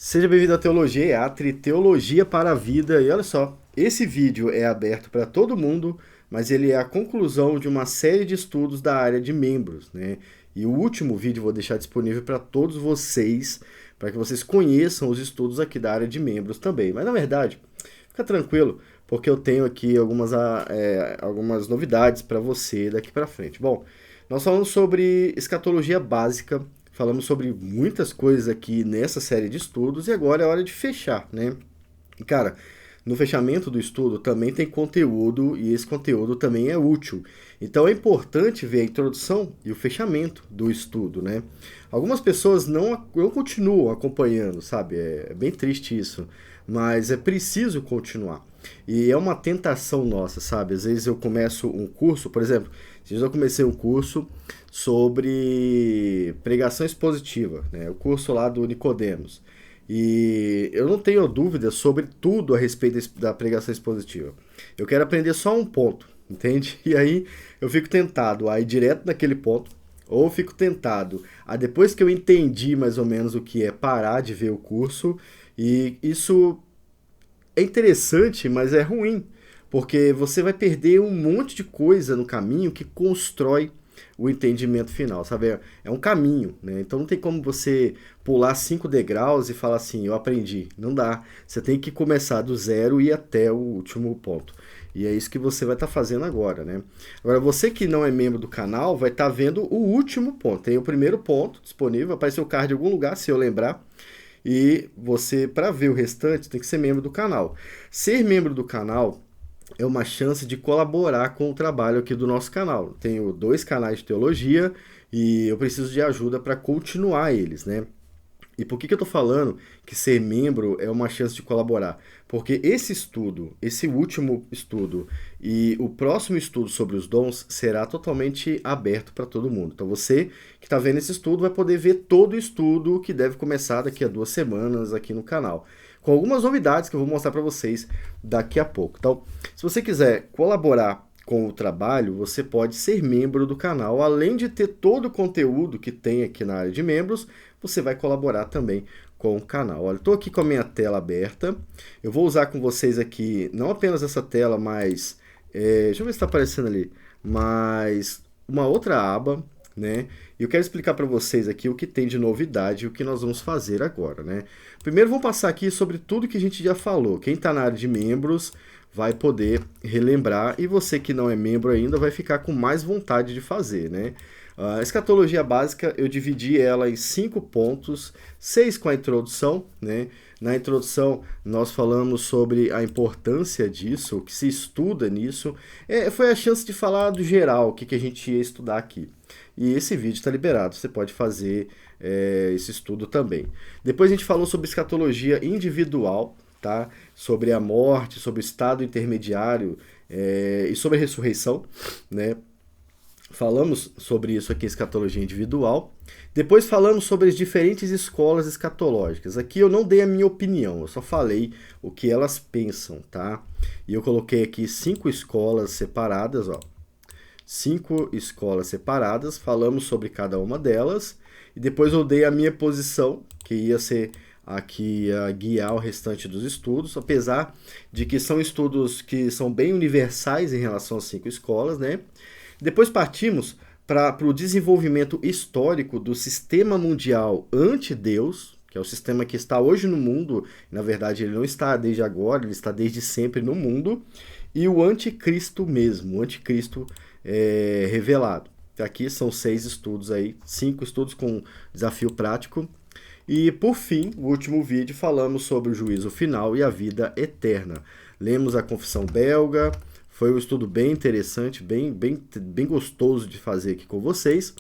Seja bem-vindo à Teologia EATRE, Teologia para a Vida. E olha só, esse vídeo é aberto para todo mundo, mas ele é a conclusão de uma série de estudos da área de membros, né? E o último vídeo eu vou deixar disponível para todos vocês, para que vocês conheçam os estudos aqui da área de membros também. Mas na verdade, fica tranquilo, porque eu tenho aqui algumas novidades para você daqui para frente. Bom, nós falamos sobre escatologia básica. Falamos sobre muitas coisas aqui nessa série de estudos e agora é hora de fechar, né? E cara, no fechamento do estudo também tem conteúdo e esse conteúdo também é útil. Então é importante ver a introdução e o fechamento do estudo, né? Algumas pessoas não continuam acompanhando, sabe? É bem triste isso, mas é preciso continuar. E é uma tentação nossa, sabe? Às vezes eu começo um curso, por exemplo, às vezes eu comecei um curso sobre pregação expositiva, né? O curso lá do Nicodemos. E eu não tenho dúvida sobre tudo a respeito da pregação expositiva. Eu quero aprender só um ponto, entende? E aí eu fico tentado a ir direto naquele ponto, ou fico tentado a, depois que eu entendi mais ou menos o que é, parar de ver o curso. E isso é interessante, mas é ruim, porque você vai perder um monte de coisa no caminho que constrói o entendimento final, sabe? É um caminho, né? Então não tem como você pular 5 degraus e falar assim, eu aprendi. Não dá. Você tem que começar do zero e ir até o último ponto. E é isso que você vai estar fazendo agora, né? Agora, você que não é membro do canal vai estar vendo o último ponto. Tem o primeiro ponto disponível, vai aparecer o card em algum lugar, se eu lembrar. E você, para ver o restante, tem que ser membro do canal. Ser membro do canal é uma chance de colaborar com o trabalho aqui do nosso canal. Tenho 2 canais de teologia e eu preciso de ajuda para continuar eles, né? E por que eu estou falando que ser membro é uma chance de colaborar? Porque esse estudo, esse último estudo e o próximo estudo sobre os dons será totalmente aberto para todo mundo. Então você que está vendo esse estudo vai poder ver todo o estudo que deve começar daqui a 2 semanas aqui no canal. Com algumas novidades que eu vou mostrar para vocês daqui a pouco. Então, se você quiser colaborar com o trabalho, você pode ser membro do canal. Além de ter todo o conteúdo que tem aqui na área de membros, você vai colaborar também com o canal. Olha, estou aqui com a minha tela aberta. Eu vou usar com vocês aqui, não apenas essa tela, mas... deixa eu ver se está aparecendo ali. Mas uma outra aba, né? E eu quero explicar para vocês aqui o que tem de novidade e o que nós vamos fazer agora, né? Primeiro vamos passar aqui sobre tudo que a gente já falou. Quem está na área de membros vai poder relembrar e você que não é membro ainda vai ficar com mais vontade de fazer, né? A escatologia básica eu dividi ela em 5 pontos, 6 com a introdução, né? Na introdução nós falamos sobre a importância disso, o que se estuda nisso. Foi a chance de falar do geral, o que a gente ia estudar aqui. E esse vídeo está liberado, você pode fazer esse estudo também. Depois a gente falou sobre escatologia individual, tá? Sobre a morte, sobre o estado intermediário e sobre a ressurreição, né? Falamos sobre isso aqui, escatologia individual. Depois falamos sobre as diferentes escolas escatológicas. Aqui eu não dei a minha opinião, eu só falei o que elas pensam, tá? E eu coloquei aqui 5 escolas separadas, ó. 5 escolas separadas, falamos sobre cada uma delas. E depois eu dei a minha posição, que ia ser aqui a guiar o restante dos estudos, apesar de que são estudos que são bem universais em relação às 5 escolas, né? Depois partimos para o desenvolvimento histórico do sistema mundial anti-Deus, que é o sistema que está hoje no mundo, na verdade ele não está desde agora, ele está desde sempre no mundo, e o anticristo mesmo, o anticristo revelado. Aqui são 6 estudos aí, 5 estudos com desafio prático. E por fim, o último vídeo, falamos sobre o juízo final e a vida eterna. Lemos a Confissão Belga. Foi um estudo bem interessante, bem gostoso de fazer aqui com vocês.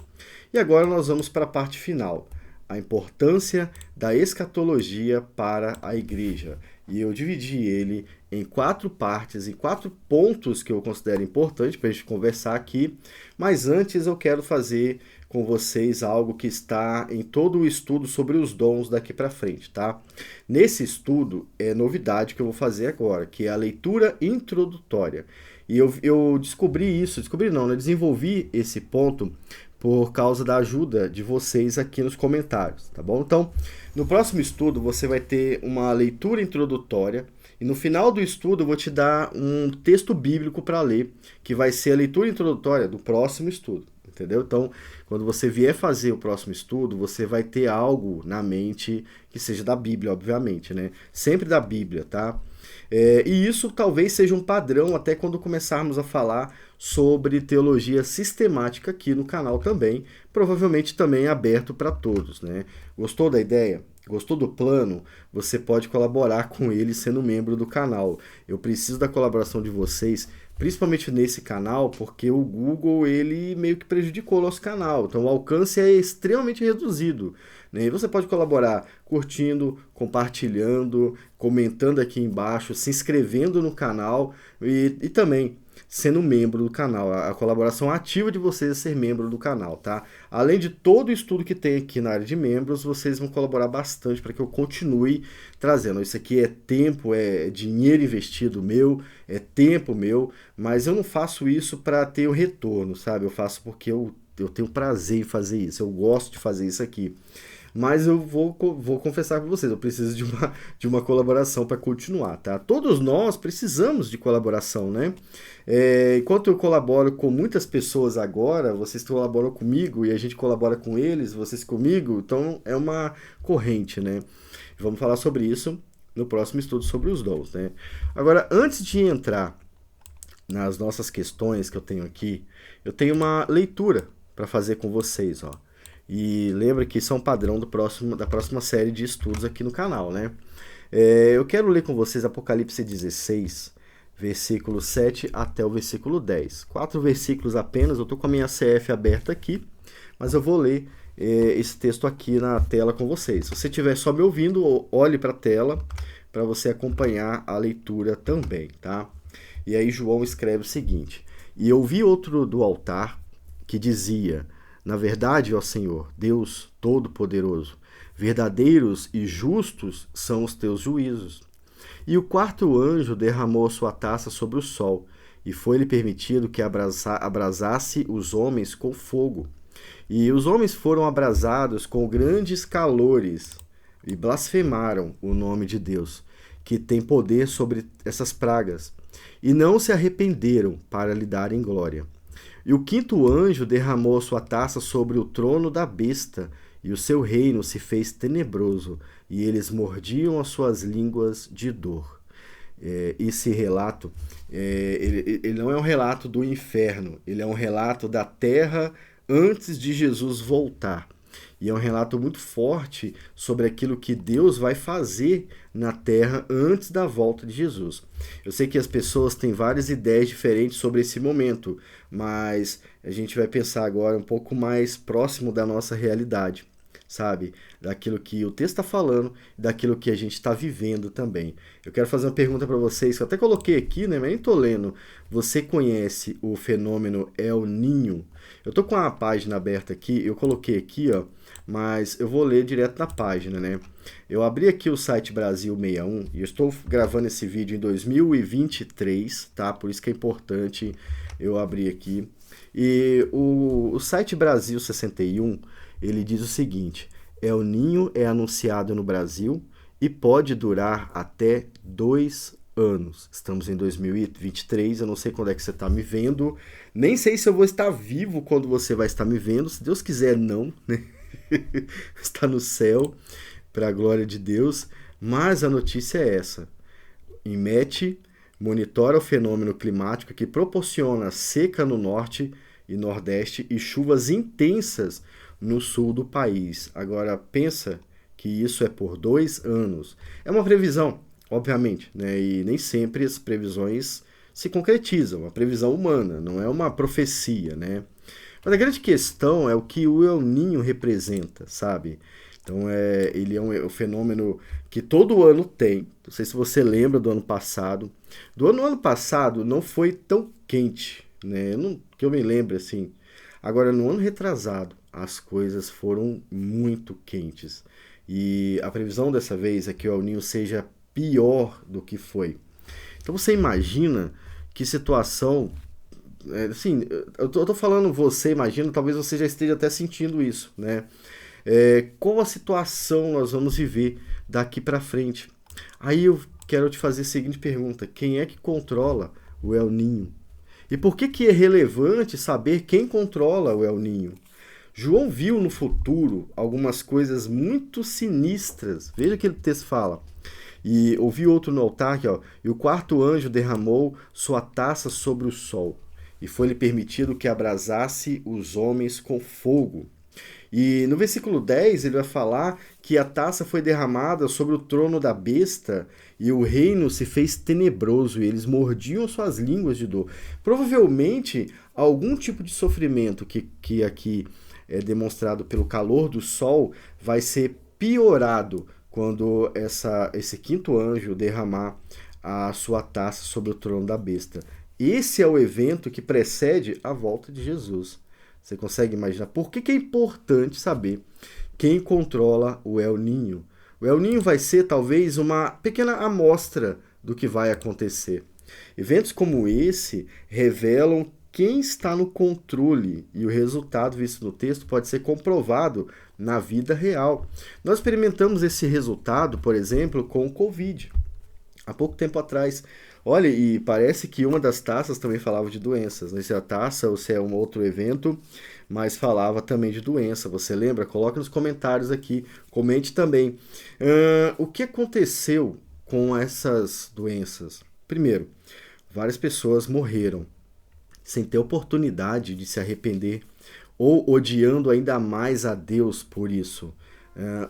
E agora nós vamos para a parte final, a importância da escatologia para a igreja. E eu dividi ele em 4 partes, em 4 pontos que eu considero importantes para a gente conversar aqui. Mas antes eu quero fazer com vocês algo que está em todo o estudo sobre os dons daqui para frente, tá? Nesse estudo é novidade que eu vou fazer agora, que é a leitura introdutória. E eu descobri isso, descobri não, eu desenvolvi esse ponto por causa da ajuda de vocês aqui nos comentários, tá bom? Então, no próximo estudo você vai ter uma leitura introdutória e no final do estudo eu vou te dar um texto bíblico para ler, que vai ser a leitura introdutória do próximo estudo, entendeu? Então, quando você vier fazer o próximo estudo, você vai ter algo na mente que seja da Bíblia, obviamente, né? Sempre da Bíblia, tá? E isso talvez seja um padrão até quando começarmos a falar sobre teologia sistemática aqui no canal também, provavelmente também aberto para todos, né? Gostou da ideia? Gostou do plano? Você pode colaborar com ele sendo membro do canal. Eu preciso da colaboração de vocês, principalmente nesse canal, porque o Google ele meio que prejudicou o nosso canal. Então o alcance é extremamente reduzido, né? E você pode colaborar curtindo, compartilhando, comentando aqui embaixo, se inscrevendo no canal e também sendo membro do canal. A colaboração ativa de vocês é ser membro do canal, tá? Além de todo o estudo que tem aqui na área de membros, vocês vão colaborar bastante para que eu continue trazendo. Isso aqui é tempo, é dinheiro investido meu, é tempo meu, mas eu não faço isso para ter o retorno, sabe? Eu faço porque eu tenho prazer em fazer isso, eu gosto de fazer isso aqui. Mas eu vou confessar com vocês, eu preciso de uma colaboração para continuar, tá? Todos nós precisamos de colaboração, né? Enquanto eu colaboro com muitas pessoas agora, vocês colaboram comigo e a gente colabora com eles, vocês comigo, então é uma corrente, né? Vamos falar sobre isso no próximo estudo sobre os dons, né? Agora, antes de entrar nas nossas questões que eu tenho aqui, eu tenho uma leitura para fazer com vocês, ó. E lembra que isso é um padrão da próxima série de estudos aqui no canal, né? Eu quero ler com vocês Apocalipse 16, versículo 7 até o versículo 10. 4 versículos apenas, eu estou com a minha CF aberta aqui, mas eu vou ler esse texto aqui na tela com vocês. Se você estiver só me ouvindo, olhe para a tela para você acompanhar a leitura também, tá? E aí João escreve o seguinte: E eu vi outro do altar que dizia: Na verdade, ó Senhor, Deus Todo-Poderoso, verdadeiros e justos são os teus juízos. E o quarto anjo derramou a sua taça sobre o sol, e foi-lhe permitido que abrasasse os homens com fogo. E os homens foram abrasados com grandes calores, e blasfemaram o nome de Deus, que tem poder sobre essas pragas, e não se arrependeram para lhe darem glória. E o quinto anjo derramou sua taça sobre o trono da besta, e o seu reino se fez tenebroso, e eles mordiam as suas línguas de dor. Esse relato, ele não é um relato do inferno, ele é um relato da terra antes de Jesus voltar. E é um relato muito forte sobre aquilo que Deus vai fazer na terra antes da volta de Jesus. Eu sei que as pessoas têm várias ideias diferentes sobre esse momento, mas a gente vai pensar agora um pouco mais próximo da nossa realidade, sabe? Daquilo que o texto está falando, daquilo que a gente está vivendo também. Eu quero fazer uma pergunta para vocês, que eu até coloquei aqui, né, mas nem tô lendo. Você conhece o fenômeno El Niño? Eu tô com a página aberta aqui, eu coloquei aqui, ó, mas eu vou ler direto na página, né? Eu abri aqui o site Brasil 61 e eu estou gravando esse vídeo em 2023, tá? Por isso que é importante eu abrir aqui. E o site Brasil 61, ele diz o seguinte: El Niño é anunciado no Brasil e pode durar até 2 anos. Estamos em 2023, eu não sei quando é que você está me vendo, nem sei se eu vou estar vivo quando você vai estar me vendo, se Deus quiser não, né? Está no céu, para a glória de Deus, mas a notícia é essa: INMET monitora o fenômeno climático que proporciona seca no norte e nordeste e chuvas intensas no sul do país. Agora pensa que isso é por 2 anos. É uma previsão, obviamente, né? E nem sempre as previsões se concretizam. Uma previsão humana, não é uma profecia, né? Mas a grande questão é o que o El Niño representa, sabe? Então ele é um fenômeno que todo ano tem. Não sei se você lembra do ano passado. Do ano passado não foi tão quente, né? Que eu me lembro assim. Agora, no ano retrasado, as coisas foram muito quentes. E a previsão dessa vez é que o El Niño seja pior do que foi. Então você imagina que situação assim, eu tô falando você, imagina, talvez você já esteja até sentindo isso, né? Qual a situação nós vamos viver daqui para frente? Aí eu quero te fazer a seguinte pergunta: quem é que controla o El Ninho? E por que que é relevante saber quem controla o El Ninho? João viu no futuro algumas coisas muito sinistras. Veja o que o texto fala. E ouvi outro no altar, aqui, ó, e o quarto anjo derramou sua taça sobre o sol, e foi-lhe permitido que abrasasse os homens com fogo. E no versículo 10 ele vai falar que a taça foi derramada sobre o trono da besta e o reino se fez tenebroso e eles mordiam suas línguas de dor. Provavelmente algum tipo de sofrimento que aqui é demonstrado pelo calor do sol vai ser piorado quando esse quinto anjo derramar a sua taça sobre o trono da besta. Esse é o evento que precede a volta de Jesus. Você consegue imaginar? Por que é importante saber quem controla o El Ninho? O El Ninho vai ser talvez uma pequena amostra do que vai acontecer. Eventos como esse revelam quem está no controle e o resultado visto no texto pode ser comprovado na vida real. Nós experimentamos esse resultado, por exemplo, com o Covid. Há pouco tempo atrás. Olha, e parece que uma das taças também falava de doenças. Não sei se é a taça ou se é um outro evento, mas falava também de doença. Você lembra? Coloque nos comentários aqui. Comente também. O que aconteceu com essas doenças? Primeiro, várias pessoas morreram sem ter oportunidade de se arrepender ou odiando ainda mais a Deus por isso.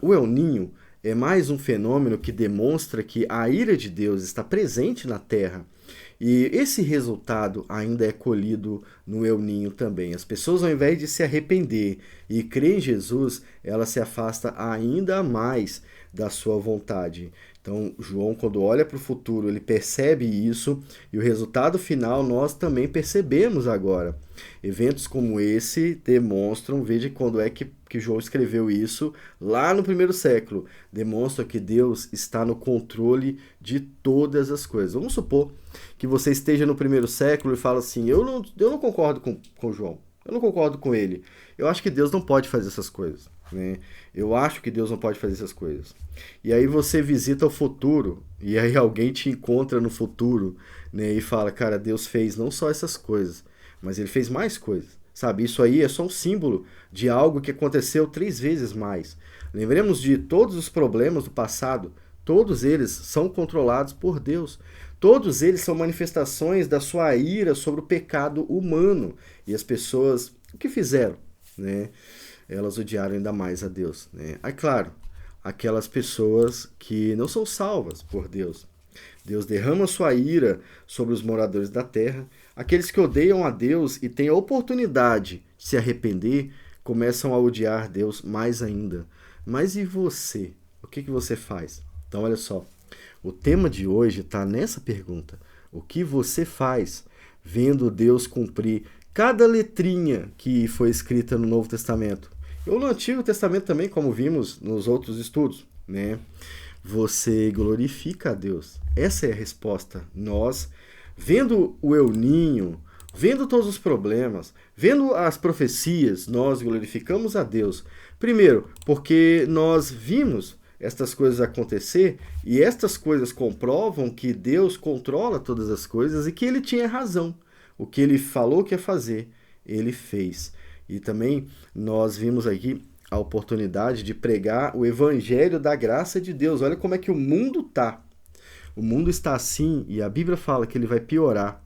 O El Ninho é mais um fenômeno que demonstra que a ira de Deus está presente na Terra. E esse resultado ainda é colhido no El Ninho também. As pessoas, ao invés de se arrepender e crer em Jesus, ela se afasta ainda mais da sua vontade. Então, João, quando olha para o futuro, ele percebe isso e o resultado final nós também percebemos agora. Eventos como esse demonstram, veja quando é que João escreveu isso, lá no primeiro século, demonstra que Deus está no controle de todas as coisas. Vamos supor que você esteja no primeiro século e fala assim, eu não concordo com João, eu não concordo com ele. Eu acho que Deus não pode fazer essas coisas. Né? Eu acho que Deus não pode fazer essas coisas. E aí você visita o futuro, e aí alguém te encontra no futuro, né, e fala, cara, Deus fez não só essas coisas, mas ele fez mais coisas. Sabe, isso aí é só um símbolo de algo que aconteceu 3 vezes mais. Lembremos de todos os problemas do passado, todos eles são controlados por Deus. Todos eles são manifestações da sua ira sobre o pecado humano. E as pessoas, o que fizeram? Né? Elas odiaram ainda mais a Deus. Né? É claro, aquelas pessoas que não são salvas por Deus. Deus derrama sua ira sobre os moradores da terra. Aqueles que odeiam a Deus e têm a oportunidade de se arrepender, começam a odiar Deus mais ainda. Mas e você? O que você faz? Então, olha só. O tema de hoje está nessa pergunta. O que você faz vendo Deus cumprir cada letrinha que foi escrita no Novo Testamento? Ou no Antigo Testamento também, como vimos nos outros estudos, né? Você glorifica a Deus. Essa é a resposta. Nós, vendo o El Ninho, vendo todos os problemas, vendo as profecias, nós glorificamos a Deus. Primeiro, porque nós vimos estas coisas acontecer e estas coisas comprovam que Deus controla todas as coisas e que ele tinha razão. O que ele falou que ia fazer, ele fez. E também nós vimos aqui a oportunidade de pregar o evangelho da graça de Deus. Olha como é que o mundo está. O mundo está assim e a Bíblia fala que ele vai piorar.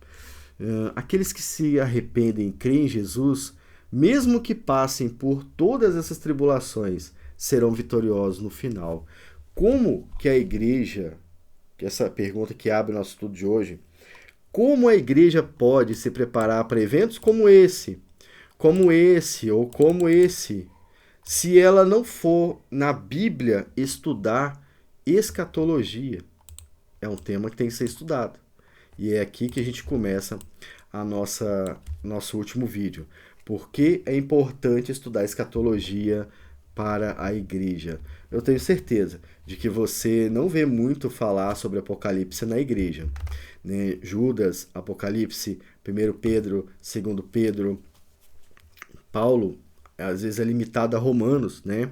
Aqueles que se arrependem e creem em Jesus, mesmo que passem por todas essas tribulações, serão vitoriosos no final. Como que a igreja, que essa pergunta que abre o nosso estudo de hoje, como a igreja pode se preparar para eventos como esse ou como esse, se ela não for na Bíblia estudar escatologia? É um tema que tem que ser estudado. E é aqui que a gente começa a nosso último vídeo. Por que é importante estudar escatologia para a igreja. Eu tenho certeza de que você não vê muito falar sobre Apocalipse na igreja, né? Judas, Apocalipse, 1 Pedro, 2 Pedro, Paulo, às vezes é limitado a Romanos, né?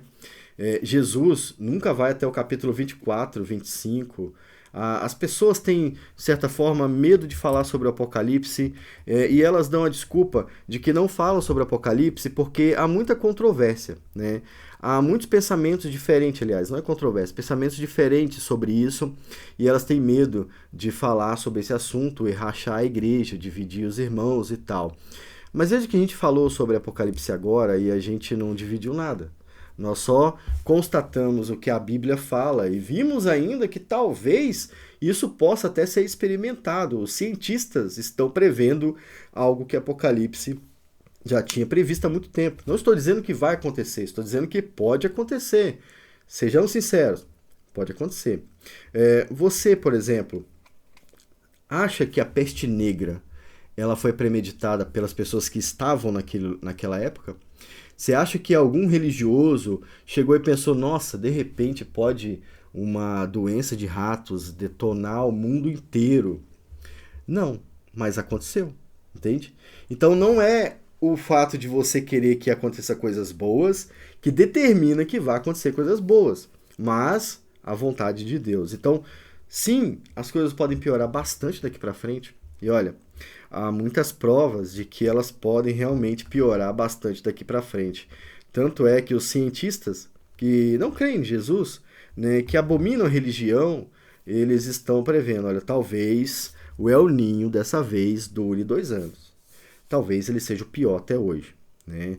Jesus nunca vai até o capítulo 24, 25. As pessoas têm, de certa forma, medo de falar sobre o Apocalipse, e elas dão a desculpa de que não falam sobre o Apocalipse porque há muita controvérsia, né? Há muitos pensamentos diferentes, aliás, não é controvérsia, pensamentos diferentes sobre isso, e elas têm medo de falar sobre esse assunto e rachar a igreja, dividir os irmãos e tal. Mas desde que a gente falou sobre Apocalipse agora e a gente não dividiu nada. Nós só constatamos o que a Bíblia fala e vimos ainda que talvez isso possa até ser experimentado. Os cientistas estão prevendo algo que Apocalipse já tinha previsto há muito tempo. Não estou dizendo que vai acontecer, estou dizendo que pode acontecer. Sejamos sinceros, pode acontecer. Você, por exemplo, acha que a peste negra ela foi premeditada pelas pessoas que estavam naquela época? Você acha que algum religioso chegou e pensou, nossa, de repente pode uma doença de ratos detonar o mundo inteiro? Não, mas aconteceu, entende? Então não é o fato de você querer que aconteça coisas boas que determina que vai acontecer coisas boas, mas a vontade de Deus. Então, sim, as coisas podem piorar bastante daqui para frente. E olha, há muitas provas de que elas podem realmente piorar bastante daqui para frente. Tanto é que os cientistas que não creem em Jesus, né, que abominam a religião, eles estão prevendo, olha, talvez o El Niño dessa vez dure 2 anos. Talvez ele seja o pior até hoje, né?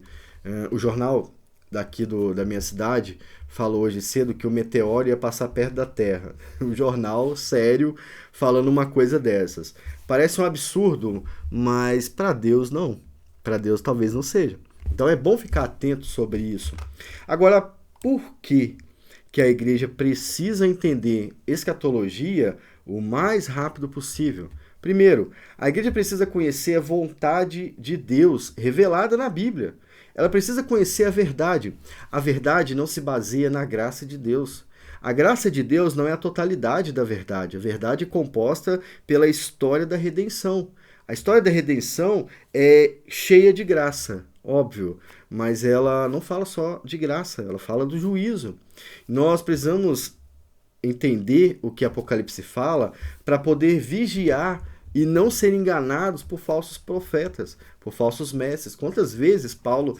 O jornal daqui da minha cidade falou hoje cedo que o meteoro ia passar perto da Terra. Um jornal sério falando uma coisa dessas. Parece um absurdo, mas para Deus não. Para Deus talvez não seja. Então é bom ficar atento sobre isso. Agora, por que a igreja precisa entender escatologia o mais rápido possível? Primeiro, a igreja precisa conhecer a vontade de Deus revelada na Bíblia. Ela precisa conhecer a verdade. A verdade não se baseia na graça de Deus. A graça de Deus não é a totalidade da verdade. A verdade é composta pela história da redenção. A história da redenção é cheia de graça, óbvio, mas ela não fala só de graça, ela fala do juízo. Nós precisamos entender o que Apocalipse fala para poder vigiar e não ser enganados por falsos profetas, por falsos mestres. Quantas vezes Paulo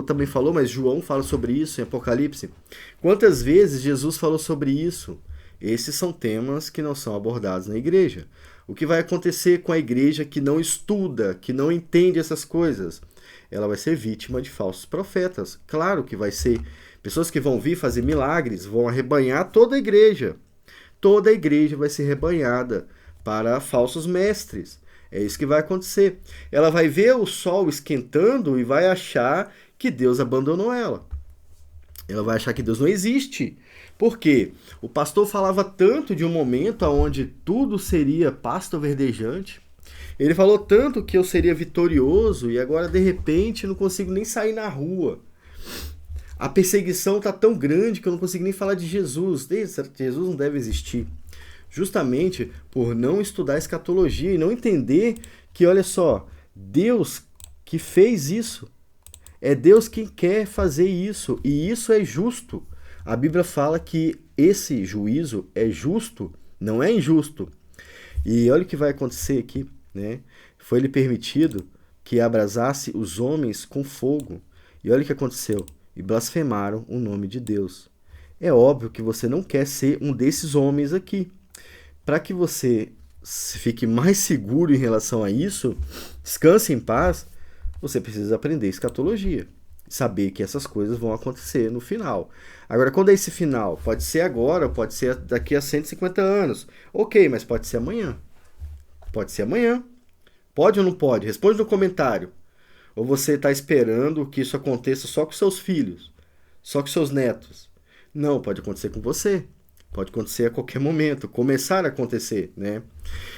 também falou, mas João fala sobre isso em Apocalipse. Quantas vezes Jesus falou sobre isso? Esses são temas que não são abordados na igreja. O que vai acontecer com a igreja que não estuda, que não entende essas coisas? Ela vai ser vítima de falsos profetas. Claro que vai ser. Pessoas que vão vir fazer milagres, vão arrebanhar toda a igreja. Toda a igreja vai ser rebanhada para falsos mestres. É isso que vai acontecer. Ela vai ver o sol esquentando e vai achar que Deus abandonou ela. Ela vai achar que Deus não existe. Por quê? O pastor falava tanto de um momento onde tudo seria pasto verdejante. Ele falou tanto que eu seria vitorioso e agora, de repente, não consigo nem sair na rua. A perseguição está tão grande que eu não consigo nem falar de Jesus. Jesus não deve existir. Justamente por não estudar escatologia e não entender que, olha só, Deus que fez isso. É Deus quem quer fazer isso. E isso é justo. A Bíblia fala que esse juízo é justo, não é injusto. E olha o que vai acontecer aqui, né? Foi-lhe permitido que abrasasse os homens com fogo. E olha o que aconteceu. E blasfemaram o nome de Deus. É óbvio que você não quer ser um desses homens aqui. Para que você fique mais seguro em relação a isso, descanse em paz, você precisa aprender escatologia. Saber que essas coisas vão acontecer no final. Agora, quando é esse final? Pode ser agora, pode ser daqui a 150 anos. Ok, mas pode ser amanhã. Pode ser amanhã. Pode ou não pode? Responde no comentário. Ou você está esperando que isso aconteça só com seus filhos? Só com seus netos? Não, pode acontecer com você. Pode acontecer a qualquer momento, começar a acontecer, né?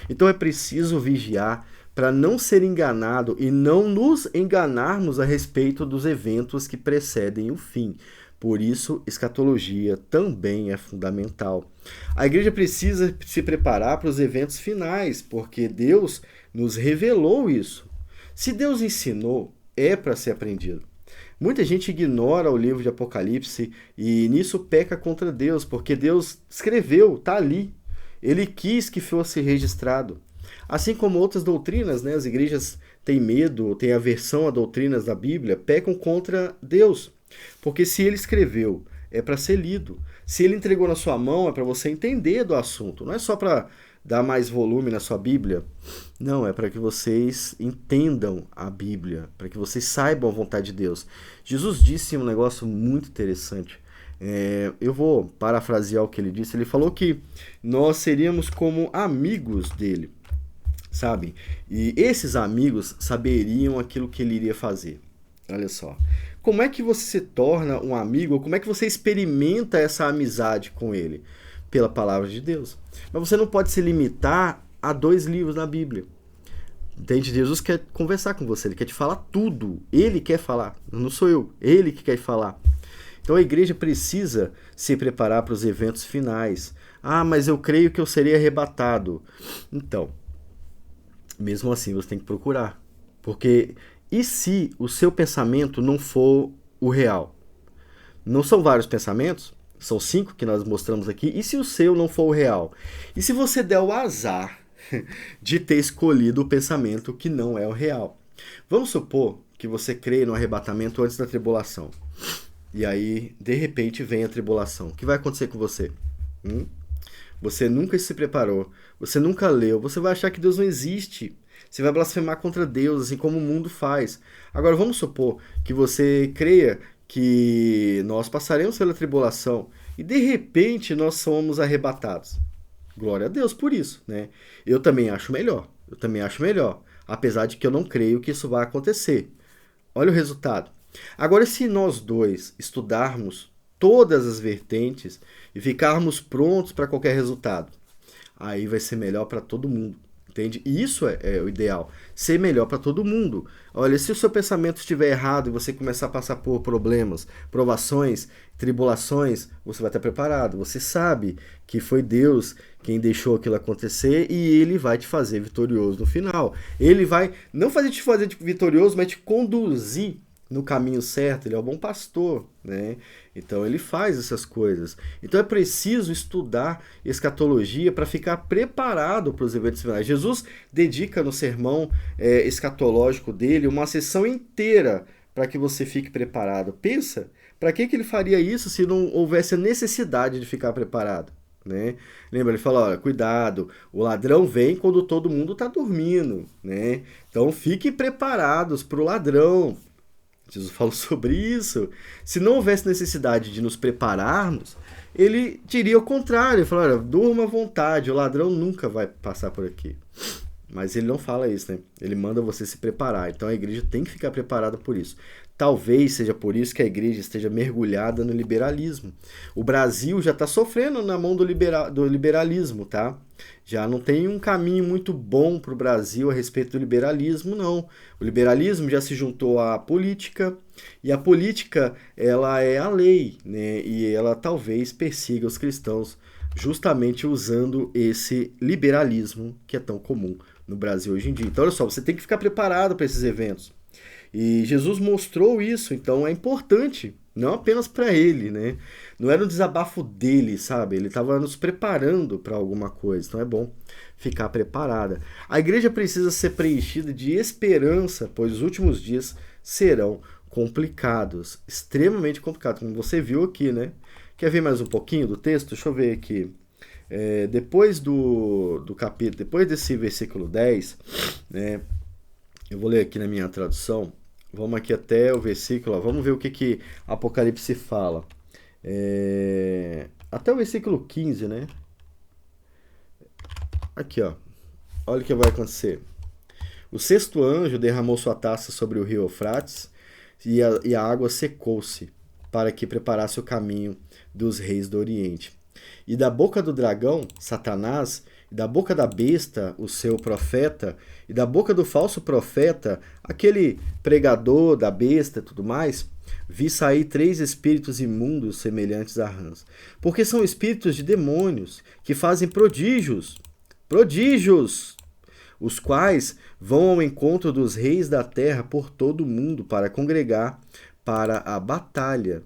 Então é preciso vigiar para não ser enganado e não nos enganarmos a respeito dos eventos que precedem o fim. Por isso, escatologia também é fundamental. A igreja precisa se preparar para os eventos finais, porque Deus nos revelou isso. Se Deus ensinou, é para ser aprendido. Muita gente ignora o livro de Apocalipse e nisso peca contra Deus, porque Deus escreveu, está ali. Ele quis que fosse registrado. Assim como outras doutrinas, né? As igrejas têm medo, têm aversão a doutrinas da Bíblia, pecam contra Deus. Porque se ele escreveu, é para ser lido. Se ele entregou na sua mão, é para você entender do assunto. Não é só para dar mais volume na sua Bíblia. Não, é para que vocês entendam a Bíblia, para que vocês saibam a vontade de Deus. Jesus disse um negócio muito interessante. Eu vou parafrasear o que ele disse. Ele falou que nós seríamos como amigos dele, sabe? E esses amigos saberiam aquilo que ele iria fazer. Olha só. Como é que você se torna um amigo? Como é que você experimenta essa amizade com ele? Pela palavra de Deus. Mas você não pode se limitar a 2 livros na Bíblia. Entende? Jesus quer conversar com você, ele quer te falar tudo. Ele quer falar, não sou eu. Ele que quer falar. Então a igreja precisa se preparar para os eventos finais. Ah, mas eu creio que eu serei arrebatado. Então, mesmo assim você tem que procurar. Porque e se o seu pensamento não for o real? Não são vários pensamentos? São 5 que nós mostramos aqui. E se o seu não for o real? E se você der o azar de ter escolhido o pensamento que não é o real? Vamos supor que você crê no arrebatamento antes da tribulação. E aí, de repente, vem a tribulação. O que vai acontecer com você? Você nunca se preparou. Você nunca leu. Você vai achar que Deus não existe. Você vai blasfemar contra Deus, assim como o mundo faz. Agora, vamos supor que você creia que nós passaremos pela tribulação e de repente nós somos arrebatados. Glória a Deus por isso, né? Eu também acho melhor. Apesar de que eu não creio que isso vai acontecer. Olha o resultado. Agora, se nós dois estudarmos todas as vertentes e ficarmos prontos para qualquer resultado, aí vai ser melhor para todo mundo. Entende? E isso é o ideal, ser melhor para todo mundo. Olha, se o seu pensamento estiver errado e você começar a passar por problemas, provações, tribulações, você vai estar preparado. Você sabe que foi Deus quem deixou aquilo acontecer e Ele vai te fazer vitorioso no final. Ele vai não te fazer vitorioso, mas te conduzir no caminho certo. Ele é o bom pastor, né? Então ele faz essas coisas. Então é preciso estudar escatologia para ficar preparado para os eventos finais. Jesus dedica no sermão escatológico dele uma sessão inteira para que você fique preparado. Pensa, para que ele faria isso se não houvesse a necessidade de ficar preparado? Né? Lembra, ele fala, olha, cuidado, o ladrão vem quando todo mundo está dormindo, né? Então fiquem preparados para o ladrão. Jesus falou sobre isso. Se não houvesse necessidade de nos prepararmos, ele diria o contrário. Ele falou, olha, durma à vontade, o ladrão nunca vai passar por aqui. Mas ele não fala isso, né? Ele manda você se preparar. Então a igreja tem que ficar preparada por isso. Talvez seja por isso que a igreja esteja mergulhada no liberalismo. O Brasil já está sofrendo na mão do liberalismo, tá? Já não tem um caminho muito bom para o Brasil a respeito do liberalismo, não. O liberalismo já se juntou à política, e a política, ela é a lei, né? E ela talvez persiga os cristãos justamente usando esse liberalismo que é tão comum no Brasil hoje em dia. Então, olha só, você tem que ficar preparado para esses eventos. E Jesus mostrou isso, então é importante, não apenas para ele, né? Não era um desabafo dele, sabe? Ele estava nos preparando para alguma coisa, então é bom ficar preparada. A igreja precisa ser preenchida de esperança, pois os últimos dias serão complicados, extremamente complicados, como você viu aqui, né? Quer ver mais um pouquinho do texto? Deixa eu ver aqui. Depois do capítulo, depois desse versículo 10, né? Eu vou ler aqui na minha tradução. Vamos aqui até o versículo, ó, vamos ver o que Apocalipse fala. Até o versículo 15, né? Aqui, ó. Olha o que vai acontecer. O 6º anjo derramou sua taça sobre o rio Eufrates e a água secou-se para que preparasse o caminho dos reis do Oriente. E da boca do dragão, Satanás, e da boca da besta, o seu profeta, e da boca do falso profeta, aquele pregador da besta e tudo mais, Vi sair 3 espíritos imundos semelhantes a rãs, porque são espíritos de demônios que fazem prodígios, prodígios, os quais vão ao encontro dos reis da terra por todo o mundo para congregar para a batalha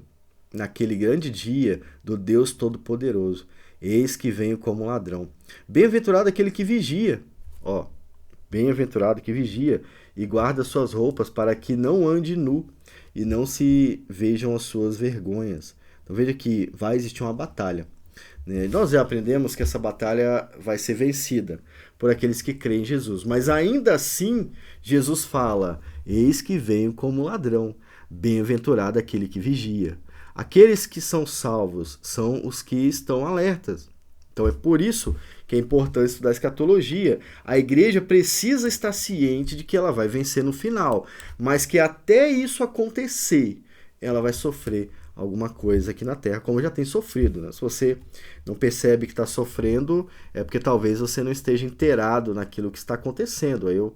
naquele grande dia do Deus Todo-Poderoso. Eis que venho como ladrão. Bem-aventurado aquele que vigia, ó, bem-aventurado que vigia e guarda suas roupas para que não ande nu e não se vejam as suas vergonhas. Então veja que vai existir uma batalha. Nós já aprendemos que essa batalha vai ser vencida por aqueles que creem em Jesus. Mas ainda assim, Jesus fala, eis que venho como ladrão, bem-aventurado aquele que vigia. Aqueles que são salvos são os que estão alertas. Então é por isso que é importante estudar a escatologia. A igreja precisa estar ciente de que ela vai vencer no final, mas que até isso acontecer, ela vai sofrer alguma coisa aqui na Terra, como já tem sofrido, né? Se você não percebe que está sofrendo, é porque talvez você não esteja inteirado naquilo que está acontecendo. Aí eu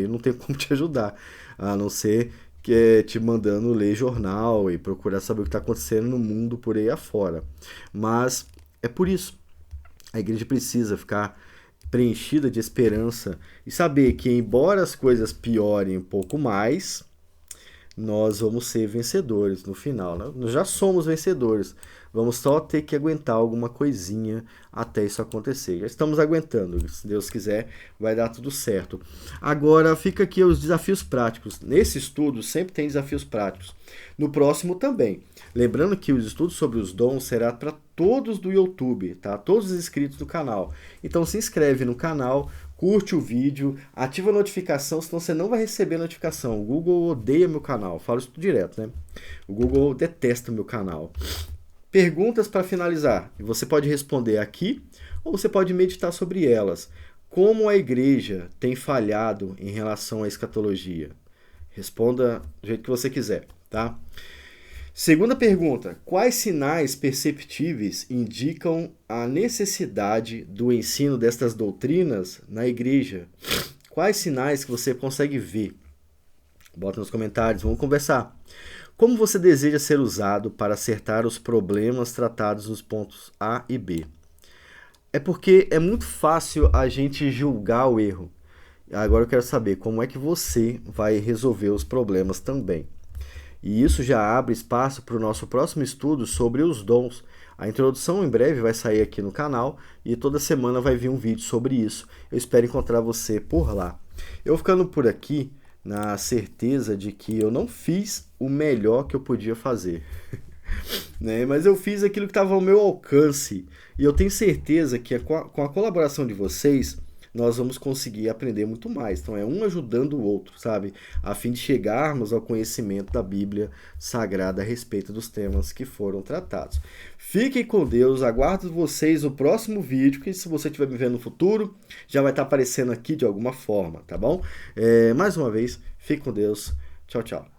não tenho como te ajudar, a não ser que é te mandando ler jornal e procurar saber o que está acontecendo no mundo por aí afora. Mas é por isso. A igreja precisa ficar preenchida de esperança e saber que, embora as coisas piorem um pouco mais, nós vamos ser vencedores no final, né? Nós já somos vencedores. Vamos só ter que aguentar alguma coisinha até isso acontecer. Já estamos aguentando. Se Deus quiser, vai dar tudo certo. Agora, fica aqui os desafios práticos. Nesse estudo, sempre tem desafios práticos. No próximo também. Lembrando que os estudos sobre os dons será para todos do YouTube, tá? Todos os inscritos do canal. Então, se inscreve no canal, curte o vídeo, ativa a notificação, senão você não vai receber notificação. O Google odeia meu canal, falo isso direto, né? O Google detesta o meu canal. Perguntas para finalizar. Você pode responder aqui ou você pode meditar sobre elas. Como a igreja tem falhado em relação à escatologia? Responda do jeito que você quiser, tá? Segunda pergunta. Quais sinais perceptíveis indicam a necessidade do ensino destas doutrinas na igreja? Quais sinais que você consegue ver? Bota nos comentários, vamos conversar. Como você deseja ser usado para acertar os problemas tratados nos pontos A e B? É porque é muito fácil a gente julgar o erro. Agora eu quero saber como é que você vai resolver os problemas também. E isso já abre espaço para o nosso próximo estudo sobre os dons. A introdução em breve vai sair aqui no canal e toda semana vai vir um vídeo sobre isso. Eu espero encontrar você por lá. Eu vou ficando por aqui na certeza de que eu não fiz o melhor que eu podia fazer. Né? Mas eu fiz aquilo que estava ao meu alcance. E eu tenho certeza que com a colaboração de vocês, nós vamos conseguir aprender muito mais. Então é um ajudando o outro, sabe? A fim de chegarmos ao conhecimento da Bíblia Sagrada a respeito dos temas que foram tratados. Fiquem com Deus, aguardo vocês no próximo vídeo, que se você estiver me vendo no futuro, já vai estar aparecendo aqui de alguma forma, tá bom? Mais uma vez, fique com Deus. Tchau, tchau.